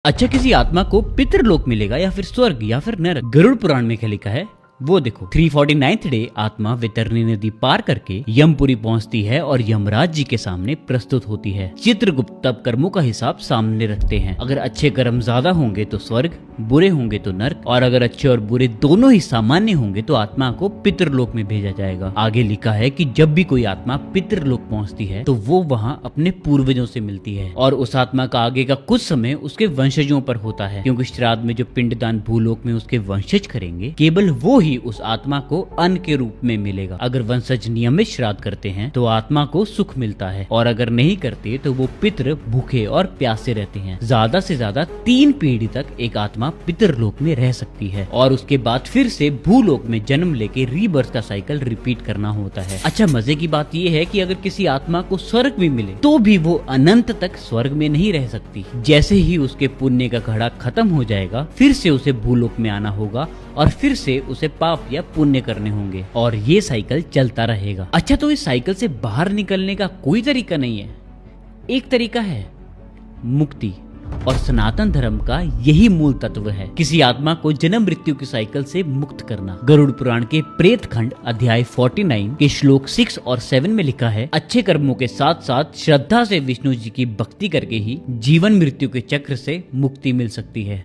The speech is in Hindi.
अच्छा, किसी आत्मा को पितृलोक मिलेगा या फिर स्वर्ग या फिर नरक? गरुड़ पुराण में क्या लिखा है वो देखो। 349th डे आत्मा वैतरणी नदी पार करके यमपुरी पहुंचती है और यमराज जी के सामने प्रस्तुत होती है। चित्रगुप्त तब कर्मों का हिसाब सामने रखते हैं। अगर अच्छे कर्म ज्यादा होंगे तो स्वर्ग, बुरे होंगे तो नरक, और अगर अच्छे और बुरे दोनों ही सामान्य होंगे तो आत्मा को पितृलोक में भेजा जाएगा। आगे लिखा है कि जब भी कोई आत्मा पितृलोक पहुंचती है तो वो वहां अपने पूर्वजों से मिलती है और उस आत्मा का आगे का कुछ समय उसके वंशजों पर होता है, क्योंकि श्राद्ध में जो पिंडदान भूलोक में उसके वंशज करेंगे केवल वो ही उस आत्मा को अन्न के रूप में मिलेगा। अगर वंशज नियमित श्राद्ध करते हैं तो आत्मा को सुख मिलता है, और अगर नहीं करते तो वो पितृ भूखे और प्यासे रहते हैं। ज्यादा से ज्यादा 3 पीढ़ी तक एक आत्मा पितृलोक में रह सकती है और उसके बाद फिर से भूलोक में जन्म लेके रीबर्थ का साइकिल रिपीट करना होता है। अच्छा, मजे की बात यह है कि अगर किसी आत्मा को स्वर्ग भी मिले तो भी वो अनंत तक स्वर्ग में नहीं रह सकती। जैसे ही उसके पुण्य का घड़ा खत्म हो जाएगा फिर से उसे भूलोक में आना होगा और फिर से उसे पाप या पुण्य करने होंगे और ये साइकिल चलता रहेगा। अच्छा, तो इस साइकिल से बाहर निकलने का कोई तरीका नहीं है? एक तरीका है, मुक्ति, और सनातन धर्म का यही मूल तत्व है, किसी आत्मा को जन्म मृत्यु की साइकिल से मुक्त करना। गरुड़ पुराण के प्रेत खंड अध्याय 49 के श्लोक 6 और 7 में लिखा है, अच्छे कर्मों के साथ साथ श्रद्धा से विष्णु जी की भक्ति करके ही जीवन मृत्यु के चक्र से मुक्ति मिल सकती है।